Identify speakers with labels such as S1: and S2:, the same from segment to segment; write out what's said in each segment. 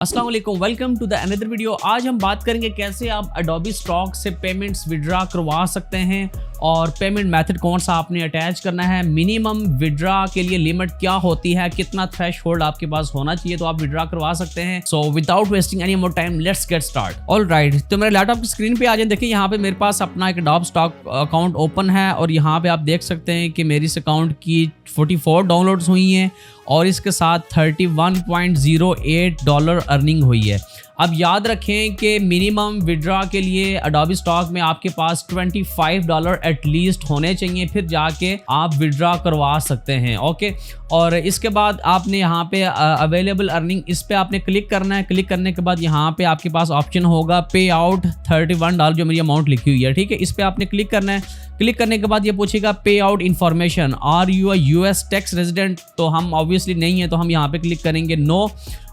S1: अस्सलाम वालेकुम, welcome to the another video. आज हम बात करेंगे कैसे आप एडोबी स्टॉक से पेमेंट्स विड्रा करवा सकते हैं और पेमेंट मेथड कौन सा आपने अटैच करना है, मिनिमम विड्रा के लिए लिमिट क्या होती है, कितना थ्रेशहोल्ड आपके पास होना चाहिए तो आप विड्रा करवा सकते हैं। So without wasting any more time let's get start. Alright, तो मेरे लैपटॉप की स्क्रीन पे आ जाए। देखिए यहाँ पे मेरे पास अपना एक एडोबी स्टॉक अकाउंट ओपन है और यहाँ पे आप देख सकते हैं कि मेरी इस अकाउंट की 44 डाउनलोड्स हुई हैं और इसके साथ $31.08 अर्निंग हुई है। अब याद रखें कि मिनिमम विड्रा के लिए एडोबी स्टॉक में आपके पास $25 एटलीस्ट होने चाहिए, फिर जाके आप विड्रा करवा सकते हैं। ओके, और इसके बाद आपने यहाँ पे अवेलेबल अर्निंग, इस पे आपने क्लिक करना है। क्लिक करने के बाद यहाँ पे आपके पास ऑप्शन होगा पे आउट $31 जो मेरी अमाउंट लिखी हुई है, ठीक है। इस पे आपने क्लिक करना है। क्लिक करने के बाद ये पूछेगा pay out information, are you a US tax resident, तो हम ऑब्वियसली नहीं है तो हम यहाँ पे क्लिक करेंगे नो,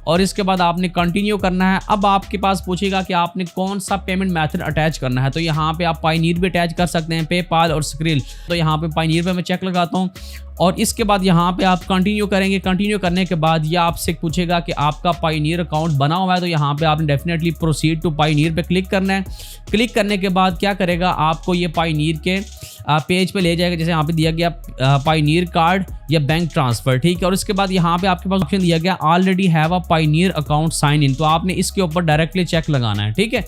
S1: और इसके बाद आपने कंटिन्यू करना है। अब आपके पास पूछेगा कि आपने कौन सा पेमेंट मेथड अटैच करना है, तो यहाँ पे आप पायनीर भी अटैच कर सकते हैं, पेपाल और स्क्रिल। तो यहाँ पे पायनीर पे मैं चेक लगाता हूँ और इसके बाद यहाँ पे आप कंटिन्यू करेंगे। कंटिन्यू करने के बाद ये आपसे पूछेगा कि आपका पायनीर अकाउंट बना हुआ है, तो यहाँ पे आपने डेफिनेटली प्रोसीड टू पायनीर पे क्लिक करना है। क्लिक करने के बाद क्या करेगा, आपको ये पायनीर के पेज पे ले जाएगा, जैसे यहाँ पे दिया गया पायनीर कार्ड या बैंक ट्रांसफर, ठीक है। और इसके बाद यहाँ पे आपके पास ऑप्शन दिया गया already have a Payoneer account sign in, तो आपने इसके ऊपर डायरेक्टली चेक लगाना है, ठीक है।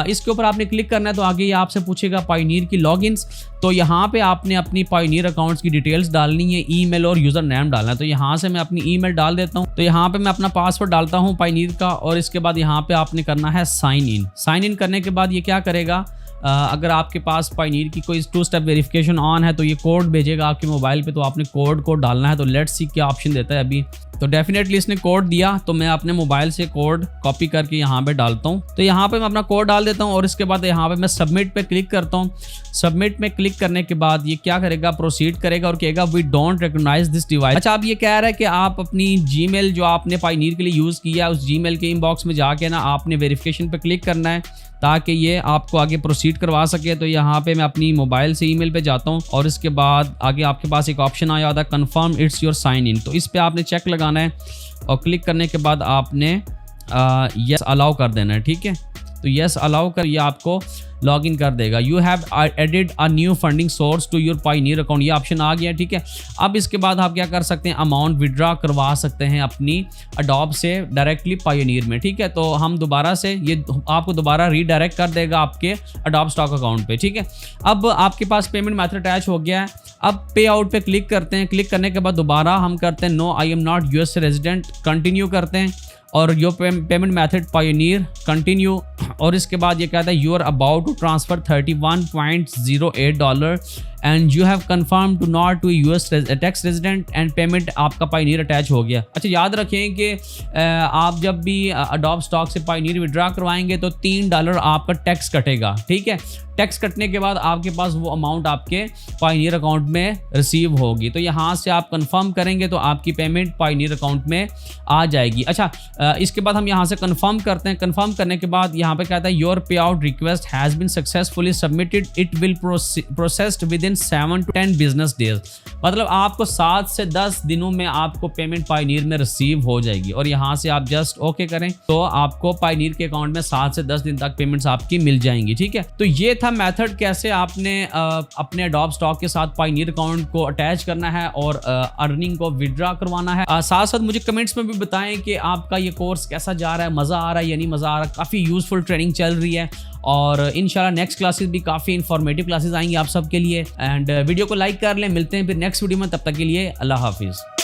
S1: इसके ऊपर आपने क्लिक करना है तो आगे ये आपसे पूछेगा पायनीर की लॉगिन्स, तो यहाँ पे आपने अपनी पायनीर अकाउंट्स की डिटेल्स डालनी है, ईमेल और यूज़र नेम डालना है। तो यहाँ से मैं अपनी ईमेल डाल देता हूँ, तो यहाँ पे मैं अपना पासवर्ड डालता हूँ पायनीर का, और इसके बाद यहाँ पे आपने करना है साइन इन। साइन इन करने के बाद ये क्या करेगा, अगर आपके पास पायनीर की कोई 2 स्टेप वेरिफिकेशन ऑन है तो ये कोड भेजेगा आपके मोबाइल पे, तो आपने कोड को डालना है। तो लेट्स सी क्या ऑप्शन देता है अभी। तो डेफिनेटली इसने कोड दिया, तो मैं अपने मोबाइल से कोड कॉपी करके यहाँ पे डालता हूँ। तो यहाँ पे मैं अपना कोड डाल देता हूँ और इसके बाद यहाँ पे मैं सबमिट पे क्लिक करता हूँ। सबमिट में क्लिक करने के बाद ये क्या करेगा, प्रोसीड करेगा और कहेगा we don't recognize this device. अच्छा, अब ये कह रहा है कि आप अपनी जीमेल जो आपने पायनीर के लिए यूज़ किया है उस जीमेल के इनबॉक्स में जाके ना आपने वेरिफिकेशन पे क्लिक करना है ताकि ये आपको आगे प्रोसीड करवा सके। तो यहाँ पे मैं अपनी मोबाइल से ईमेल पे जाता हूँ और इसके बाद आगे आपके पास एक ऑप्शन आया होता है confirm it's your sign in, तो इस पे आपने चेक लगाना है और क्लिक करने के बाद आपने यस अलाउ कर देना है, ठीक है। तो यस अलाउ कर ये आपको लॉग इन कर देगा। You have added a new funding source to your Payoneer account, ये ऑप्शन आ गया, ठीक है। अब इसके बाद आप क्या कर सकते हैं, अमाउंट विड्रा करवा सकते हैं अपनी एडोब से डायरेक्टली पायनीर में, ठीक है। तो हम दोबारा से ये आपको दोबारा रीडायरेक्ट कर देगा आपके एडोब स्टॉक अकाउंट पे, ठीक है। अब आपके पास पेमेंट मेथड अटैच हो गया है। अब पे आउट पे क्लिक करते हैं। क्लिक करने के बाद दोबारा हम करते हैं no I am not US resident, continue करते हैं और your payment method Payoneer, continue, और इसके बाद ये कहता है you are about to transfer $31.08 and you have confirm to not to US tax resident and payment आपका पायनीर अटैच हो गया। अच्छा, याद रखें कि आप जब भी एडोब स्टॉक से पायनीर विड्रा करवाएंगे तो $3 आपका टैक्स कटेगा, ठीक है। टैक्स कटने के बाद आपके पास वो अमाउंट आपके पायनीर अकाउंट में रिसीव होगी, तो यहाँ से आप कंफर्म करेंगे तो आपकी पेमेंट पायनीर अकाउंट में आ जाएगी। अच्छा, इसके बाद हम यहाँ से कंफर्म करते हैं। कंफर्म करने के बाद यहाँ पे कहता है your pay out request has been successfully submitted, it will processed within 7 to 10 business days, मतलब आपको 7 से 10 दिनों में आपको पेमेंट पायनीर में रिसीव हो जाएगी। और यहाँ से आप जस्ट ओके करें तो आपको पायनीर के अकाउंट में 7 से 10 दिन तक पेमेंट्स आपकी मिल जाएंगी, ठीक है। तो ये था मेथड कैसे आपने अपने एडोब स्टॉक के साथ पायनीर अकाउंट को अटैच करना है और अर्निंग को विड्रा करवाना है। साथ साथ मुझे कमेंट्स में भी बताएं कि आपका ये कोर्स कैसा जा रहा है, मज़ा आ रहा है या नहीं मज़ा आ रहा है। काफ़ी यूजफुल ट्रेनिंग चल रही है और इंशाल्लाह नेक्स्ट क्लासेस भी काफ़ी इंफॉर्मेटिव क्लासेस आएंगी आप सबके लिए। एंड वीडियो को लाइक कर लें। मिलते हैं फिर नेक्स्ट वीडियो में, तब तक के लिए अल्लाह हाफिज़।